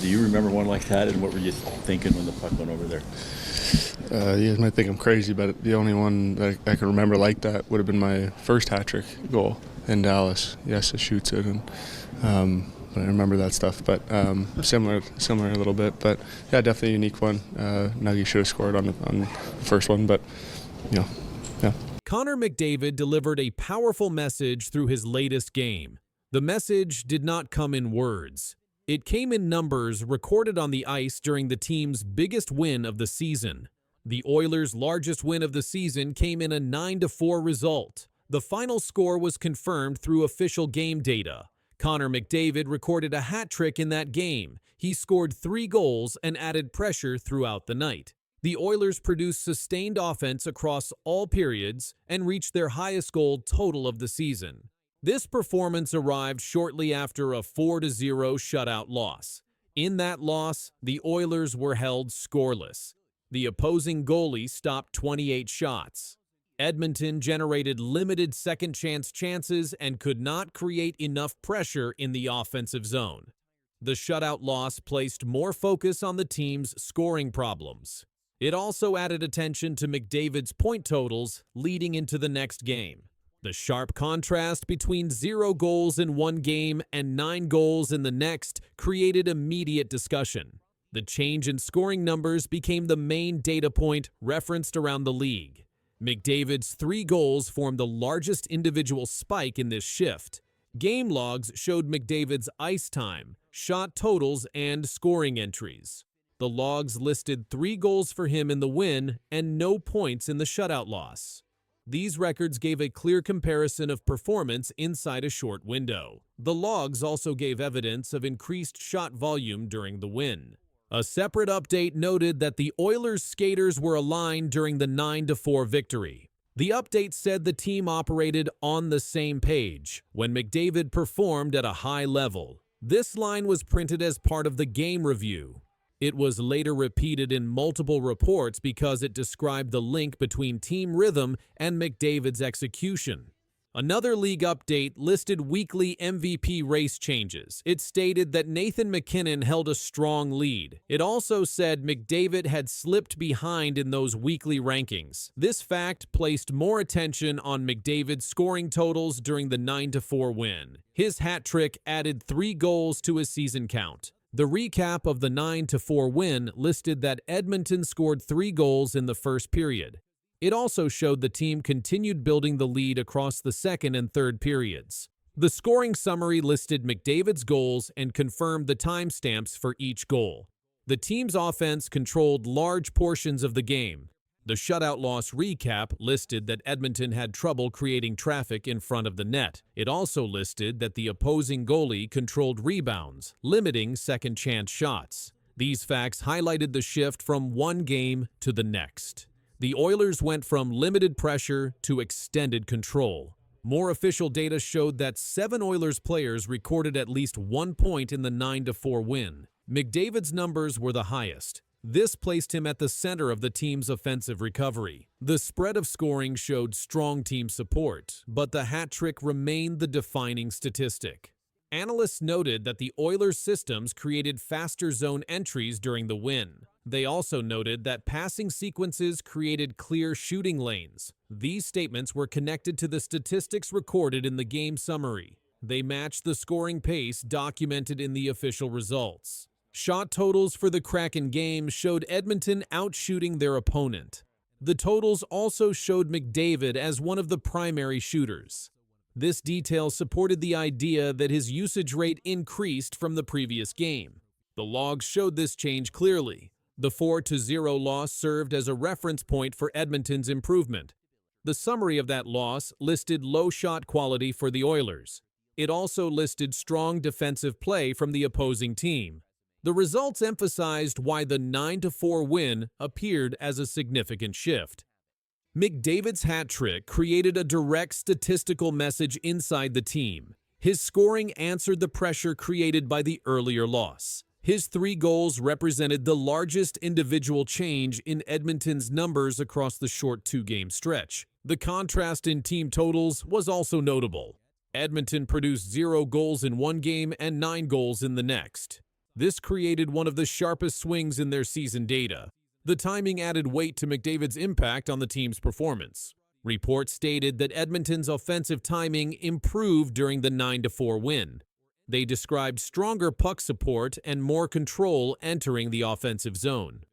Do you remember one like that, and what were you thinking when the puck went over there? You guys might think I'm crazy, but the only one that I can remember like that would have been my first hat trick goal in Dallas. Yes, it shoots it, and but I remember that stuff. But similar a little bit. But yeah, definitely a unique one. Nuggy should have scored on the first one, but you know, yeah. Connor McDavid delivered a powerful message through his latest game. The message did not come in words. It came in numbers recorded on the ice during the team's biggest win of the season. The Oilers' largest win of the season came in a 9-4 result. The final score was confirmed through official game data. Connor McDavid recorded a hat trick in that game. He scored 3 goals and added pressure throughout the night. The Oilers produced sustained offense across all periods and reached their highest goal total of the season. This performance arrived shortly after a 4-0 shutout loss. In that loss, the Oilers were held scoreless. The opposing goalie stopped 28 shots. Edmonton generated limited second-chance chances and could not create enough pressure in the offensive zone. The shutout loss placed more focus on the team's scoring problems. It also added attention to McDavid's point totals leading into the next game. The sharp contrast between 0 goals in one game and 9 goals in the next created immediate discussion. The change in scoring numbers became the main data point referenced around the league. McDavid's 3 goals formed the largest individual spike in this shift. Game logs showed McDavid's ice time, shot totals, and scoring entries. The logs listed 3 goals for him in the win and no points in the shutout loss. These records gave a clear comparison of performance inside a short window. The logs also gave evidence of increased shot volume during the win. A separate update noted that the Oilers' skaters were aligned during the 9-4 victory. The update said the team operated on the same page when McDavid performed at a high level. This line was printed as part of the game review. It was later repeated in multiple reports because it described the link between team rhythm and McDavid's execution. Another league update listed weekly MVP race changes. It stated that Nathan MacKinnon held a strong lead. It also said McDavid had slipped behind in those weekly rankings. This fact placed more attention on McDavid's scoring totals during the 9-4 win. His hat trick added 3 goals to his season count. The recap of the 9-4 win listed that Edmonton scored 3 goals in the first period. It also showed the team continued building the lead across the second and third periods. The scoring summary listed McDavid's goals and confirmed the timestamps for each goal. The team's offense controlled large portions of the game. The shutout loss recap listed that Edmonton had trouble creating traffic in front of the net. It also listed that the opposing goalie controlled rebounds, limiting second-chance shots. These facts highlighted the shift from one game to the next. The Oilers went from limited pressure to extended control. More official data showed that 7 Oilers players recorded at least 1 point in the 9-4 win. McDavid's numbers were the highest. This placed him at the center of the team's offensive recovery. The spread of scoring showed strong team support, but the hat trick remained the defining statistic. Analysts noted that the Oilers' systems created faster zone entries during the win. They also noted that passing sequences created clear shooting lanes. These statements were connected to the statistics recorded in the game summary. They matched the scoring pace documented in the official results. Shot totals for the Kraken game showed Edmonton outshooting their opponent. The totals also showed McDavid as one of the primary shooters. This detail supported the idea that his usage rate increased from the previous game. The logs showed this change clearly. The 4-0 loss served as a reference point for Edmonton's improvement. The summary of that loss listed low shot quality for the Oilers. It also listed strong defensive play from the opposing team. The results emphasized why the 9-4 win appeared as a significant shift. McDavid's hat trick created a direct statistical message inside the team. His scoring answered the pressure created by the earlier loss. His 3 goals represented the largest individual change in Edmonton's numbers across the short 2-game stretch. The contrast in team totals was also notable. Edmonton produced 0 goals in one game and 9 goals in the next. This created one of the sharpest swings in their season data. The timing added weight to McDavid's impact on the team's performance. Reports stated that Edmonton's offensive timing improved during the 9-4 win. They described stronger puck support and more control entering the offensive zone.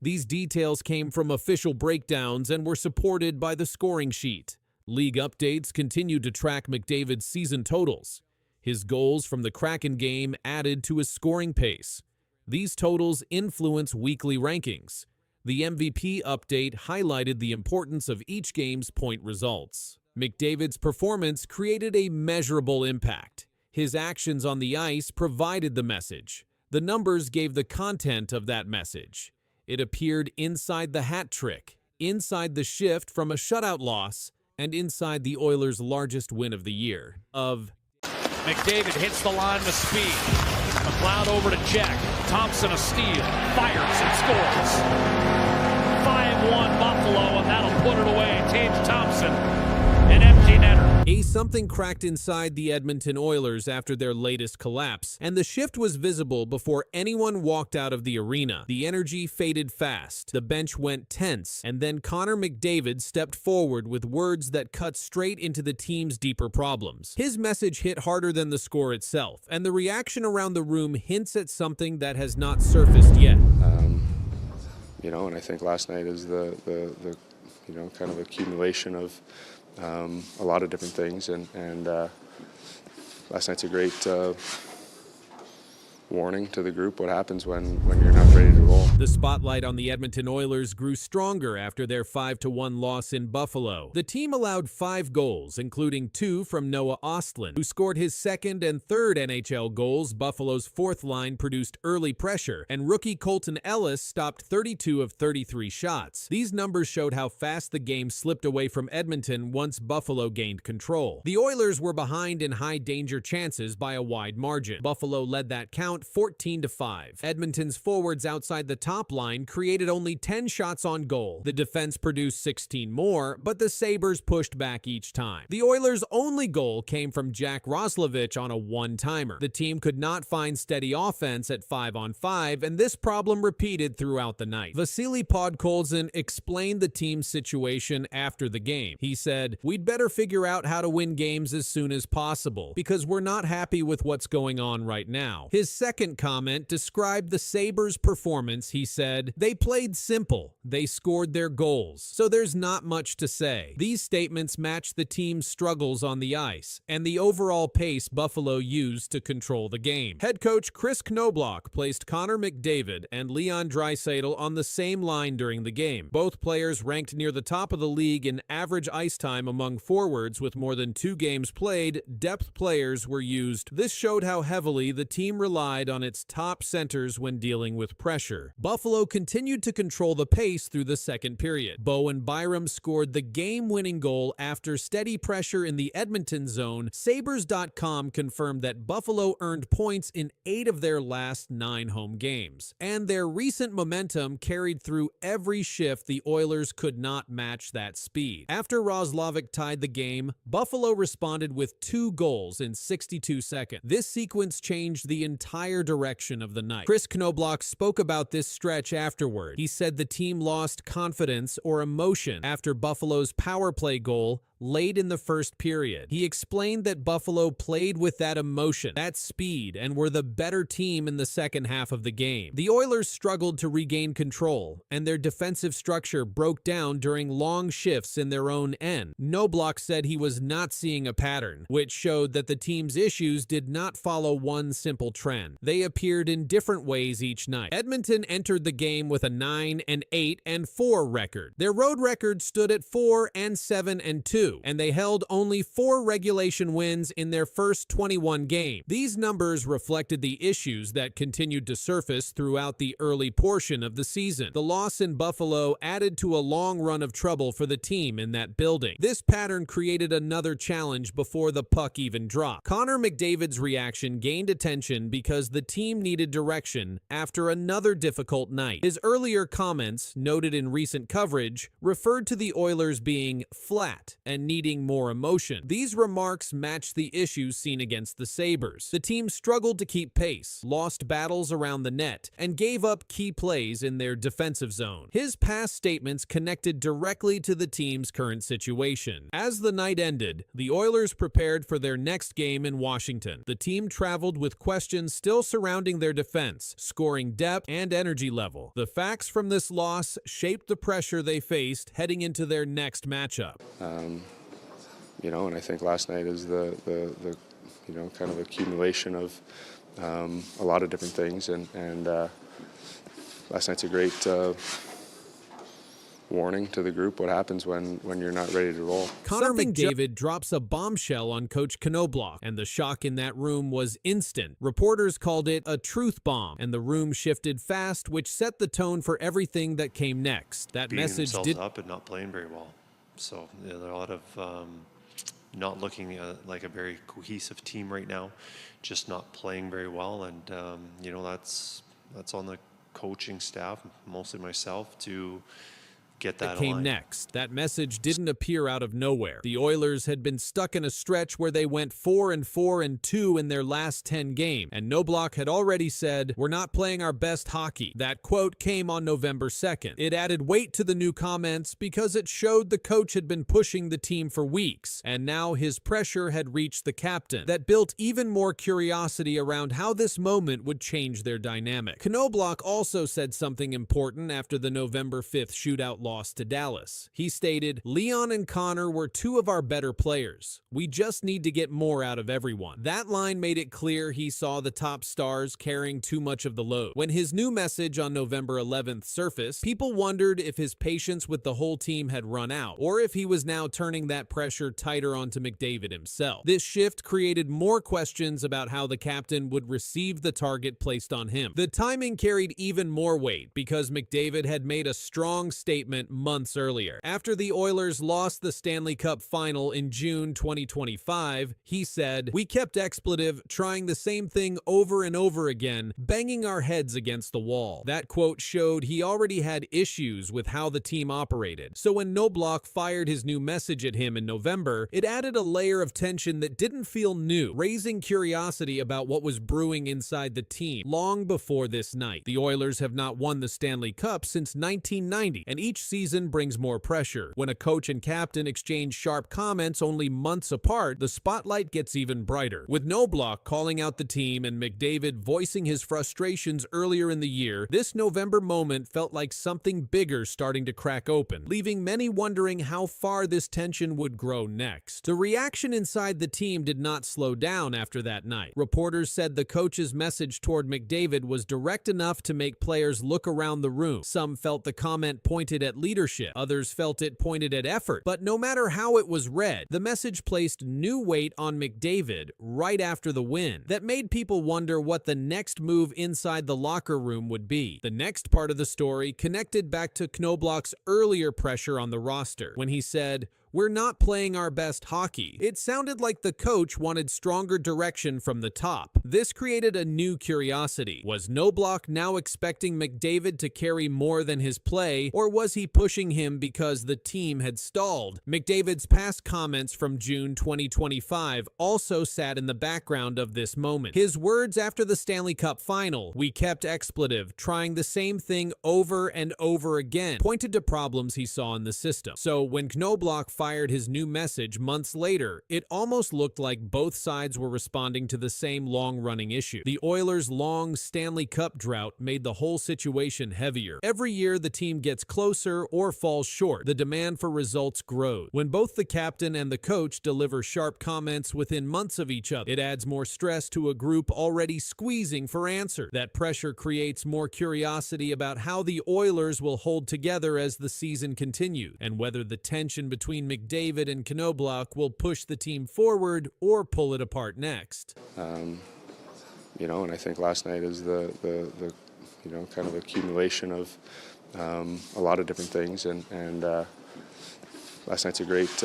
These details came from official breakdowns and were supported by the scoring sheet. League updates continued to track McDavid's season totals. His goals from the Kraken game added to his scoring pace. These totals influence weekly rankings. The MVP update highlighted the importance of each game's point results. McDavid's performance created a measurable impact. His actions on the ice provided the message. The numbers gave the content of that message. It appeared inside the hat trick, inside the shift from a shutout loss, and inside the Oilers' largest win of the year. McDavid hits the line with speed. McLeod over to check. Thompson a steal. Fires and scores. 5-1 Buffalo, and that'll put it away. Tage Thompson, an empty netter. Something cracked inside the Edmonton Oilers after their latest collapse, and the shift was visible before anyone walked out of the arena. The energy faded fast, the bench went tense, and then Connor McDavid stepped forward with words that cut straight into the team's deeper problems. His message hit harder than the score itself, and the reaction around the room hints at something that has not surfaced yet. And I think last night is the kind of accumulation of a lot of different things, and last night's a great warning to the group what happens when you're not ready to roll. The spotlight on the Edmonton Oilers grew stronger after their 5-1 loss in Buffalo. The team allowed 5 goals, including 2 from Noah Ostlund, who scored his second and third NHL goals. Buffalo's fourth line produced early pressure, and rookie Colton Ellis stopped 32 of 33 shots. These numbers showed how fast the game slipped away from Edmonton once Buffalo gained control. The Oilers were behind in high-danger chances by a wide margin. Buffalo led that count 14-5. Edmonton's forwards outside the top line created only 10 shots on goal. The defense produced 16 more, but the Sabres pushed back each time. The Oilers' only goal came from Jack Roslovic on a one-timer. The team could not find steady offense at 5-on-5, and this problem repeated throughout the night. Vasily Podkolzin explained the team's situation after the game. He said, "We'd better figure out how to win games as soon as possible, because we're not happy with what's going on right now." His second comment described the Sabres' performance. He said, "They played simple. They scored their goals. So there's not much to say." These statements match the team's struggles on the ice and the overall pace Buffalo used to control the game. Head coach Chris Knoblauch placed Connor McDavid and Leon Draisaitl on the same line during the game. Both players ranked near the top of the league in average ice time among forwards with more than 2 games played. Depth players were used. This showed how heavily the team relied on its top centers when dealing with pressure. Buffalo continued to control the pace through the second period. Bowen Byram scored the game-winning goal after steady pressure in the Edmonton zone. Sabres.com confirmed that Buffalo earned points in 8 of their last 9 home games, and their recent momentum carried through every shift. The Oilers could not match that speed. After Roslovic tied the game, Buffalo responded with 2 goals in 62 seconds. This sequence changed the entire direction of the night. Chris Knoblauch spoke about this stretch afterward. He said the team lost confidence or emotion after Buffalo's power play goal late in the first period. He explained that Buffalo played with that emotion, that speed, and were the better team in the second half of the game. The Oilers struggled to regain control, and their defensive structure broke down during long shifts in their own end. Knoblauch said he was not seeing a pattern, which showed that the team's issues did not follow one simple trend. They appeared in different ways each night. Edmonton entered the game with a 9-8-4 record. Their road record stood at 4-7-2. And they held only 4 regulation wins in their first 21 games. These numbers reflected the issues that continued to surface throughout the early portion of the season. The loss in Buffalo added to a long run of trouble for the team in that building. This pattern created another challenge before the puck even dropped. Connor McDavid's reaction gained attention because because the team needed direction after another difficult night. His earlier comments, noted in recent coverage, referred to the Oilers being flat and needing more emotion. These remarks matched the issues seen against the Sabres. The team struggled to keep pace, lost battles around the net, and gave up key plays in their defensive zone. His past statements connected directly to the team's current situation. As the night ended, the Oilers prepared for their next game in Washington. The team traveled with questions still surrounding their defense, scoring depth, and energy level. The facts from this loss shaped the pressure they faced heading into their next matchup. And I think last night is the kind of accumulation of a lot of different things, and last night's a great warning to the group what happens when you're not ready to roll. Connor McDavid drops a bombshell on Coach Knoblauch, and the shock in that room was instant. Reporters called it a truth bomb, and the room shifted fast, which set the tone for everything that came next. That message did up and not playing very well. So there are a lot of not looking like a very cohesive team right now, just not playing very well, and that's on the coaching staff, mostly myself, to get that came next. That message didn't appear out of nowhere. The Oilers had been stuck in a stretch where they went 4-4-2 in their last 10 games, and Knoblauch had already said, "We're not playing our best hockey." That quote came on November 2nd. It added weight to the new comments because it showed the coach had been pushing the team for weeks, and now his pressure had reached the captain. That built even more curiosity around how this moment would change their dynamic. Knoblauch also said something important after the November 5th shootout loss to Dallas. He stated, "Leon and Connor were two of our better players. We just need to get more out of everyone." That line made it clear he saw the top stars carrying too much of the load. When his new message on November 11th surfaced, people wondered if his patience with the whole team had run out, or if he was now turning that pressure tighter onto McDavid himself. This shift created more questions about how the captain would receive the target placed on him. The timing carried even more weight because McDavid had made a strong statement months earlier. After the Oilers lost the Stanley Cup final in June 2025, he said, "We kept expletive, trying the same thing over and over again, banging our heads against the wall." That quote showed he already had issues with how the team operated. So when Knoblauch fired his new message at him in November, it added a layer of tension that didn't feel new, raising curiosity about what was brewing inside the team long before this night. The Oilers have not won the Stanley Cup since 1990, and each season brings more pressure. When a coach and captain exchange sharp comments only months apart, the spotlight gets even brighter. With Knoblauch calling out the team and McDavid voicing his frustrations earlier in the year, this November moment felt like something bigger starting to crack open, leaving many wondering how far this tension would grow next. The reaction inside the team did not slow down after that night. Reporters said the coach's message toward McDavid was direct enough to make players look around the room. Some felt the comment pointed at leadership, others felt it pointed at effort. But no matter how it was read, the message placed new weight on McDavid right after the win. That made people wonder what the next move inside the locker room would be. The next part of the story connected back to Knoblauch's earlier pressure on the roster, when he said, "We're not playing our best hockey." It sounded like the coach wanted stronger direction from the top. This created a new curiosity. Was Knoblauch now expecting McDavid to carry more than his play, or was he pushing him because the team had stalled? McDavid's past comments from June 2025 also sat in the background of this moment. His words after the Stanley Cup final, "We kept expletive, trying the same thing over and over again," pointed to problems he saw in the system. So when Knoblauch fired his new message months later, it almost looked like both sides were responding to the same long-running issue. The Oilers' long Stanley Cup drought made the whole situation heavier. Every year the team gets closer or falls short. The demand for results grows. When both the captain and the coach deliver sharp comments within months of each other, it adds more stress to a group already squeezing for answers. That pressure creates more curiosity about how the Oilers will hold together as the season continues, and whether the tension between McDavid and Knoblauch will push the team forward or pull it apart next. And I think last night is the kind of accumulation of a lot of different things, and last night's a great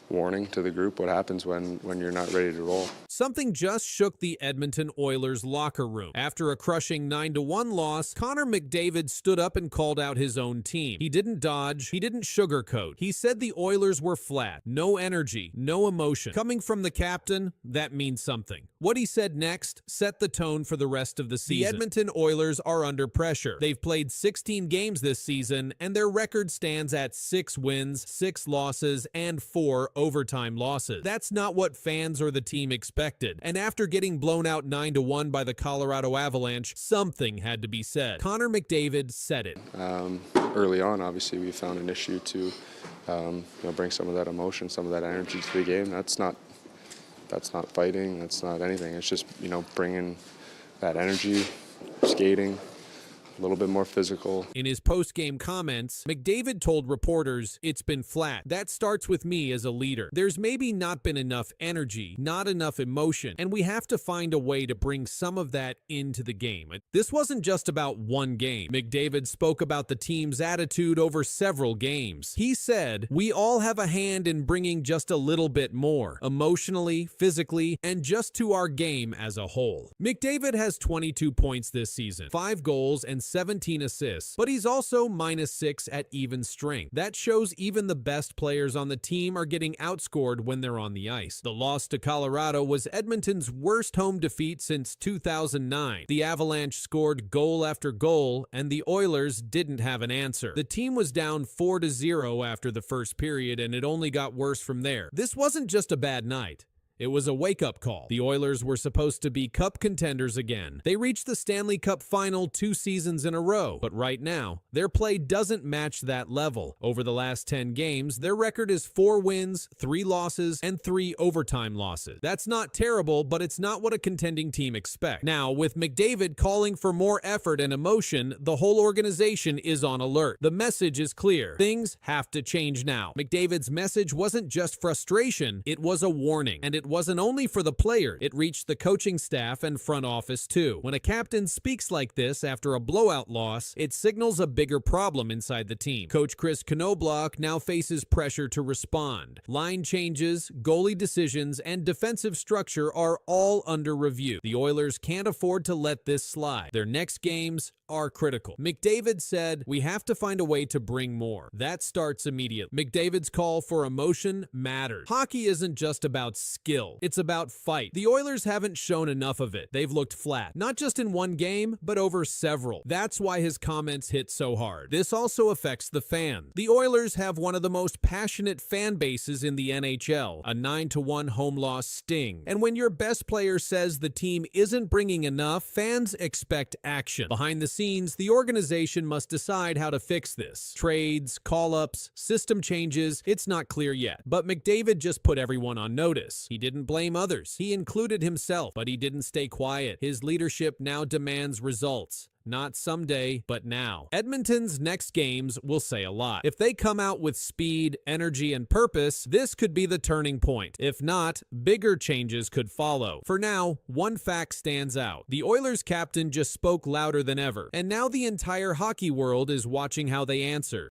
warning to the group what happens when you're not ready to roll. Something just shook the Edmonton Oilers locker room. After a crushing 9-1 loss, Connor McDavid stood up and called out his own team. He didn't dodge, he didn't sugarcoat. He said the Oilers were flat, no energy, no emotion. Coming from the captain, that means something. What he said next set the tone for the rest of the season. The Edmonton Oilers are under pressure. They've played 16 games this season, and their record stands at 6 wins, 6 losses, and 4 overtime losses. That's not what fans or the team expected. And after getting blown out 9-1 by the Colorado Avalanche, something had to be said. Connor McDavid said it. Early on, obviously, we found an issue to bring some of that emotion, some of that energy to the game. That's not fighting. That's not anything. It's just bringing that energy, skating, a little bit more physical. In his post-game comments, McDavid told reporters, "It's been flat. That starts with me as a leader. There's maybe not been enough energy, not enough emotion, and we have to find a way to bring some of that into the game." This wasn't just about one game. McDavid spoke about the team's attitude over several games. He said, "We all have a hand in bringing just a little bit more, emotionally, physically, and just to our game as a whole." McDavid has 22 points this season, 5 goals, and 17 assists, but he's also -6 at even strength. That shows even the best players on the team are getting outscored when they're on the ice. The loss to Colorado was Edmonton's worst home defeat since 2009. The Avalanche scored goal after goal, and the Oilers didn't have an answer. The team was down 4-0 after the first period, and it only got worse from there. This wasn't just a bad night. It was a wake-up call. The Oilers were supposed to be Cup contenders again. They reached the Stanley Cup final 2 seasons in a row, but right now, their play doesn't match that level. Over the last 10 games, their record is 4 wins, 3 losses, and 3 overtime losses. That's not terrible, but it's not what a contending team expects. Now, with McDavid calling for more effort and emotion, the whole organization is on alert. The message is clear. Things have to change now. McDavid's message wasn't just frustration, it was a warning, and it wasn't only for the player, it reached the coaching staff and front office too. When a captain speaks like this after a blowout loss, it signals a bigger problem inside the team. Coach Chris Knoblauch now faces pressure to respond. Line changes, goalie decisions, and defensive structure are all under review. The Oilers can't afford to let this slide. Their next games are critical. McDavid said, "We have to find a way to bring more." That starts immediately. McDavid's call for emotion matters. Hockey isn't just about skill. It's about fight. The Oilers haven't shown enough of it. They've looked flat, not just in one game, but over several. That's why his comments hit so hard. This also affects the fans. The Oilers have one of the most passionate fan bases in the NHL, a 9-1 home loss sting. And when your best player says the team isn't bringing enough, fans expect action. Behind the scenes, the organization must decide how to fix this. Trades, call-ups, system changes, it's not clear yet. But McDavid just put everyone on notice. He didn't blame others. He included himself, but he didn't stay quiet. His leadership now demands results. Not someday, but now. Edmonton's next games will say a lot. If they come out with speed, energy, and purpose, this could be the turning point. If not, bigger changes could follow. For now, one fact stands out. The Oilers captain just spoke louder than ever, and now the entire hockey world is watching how they answer.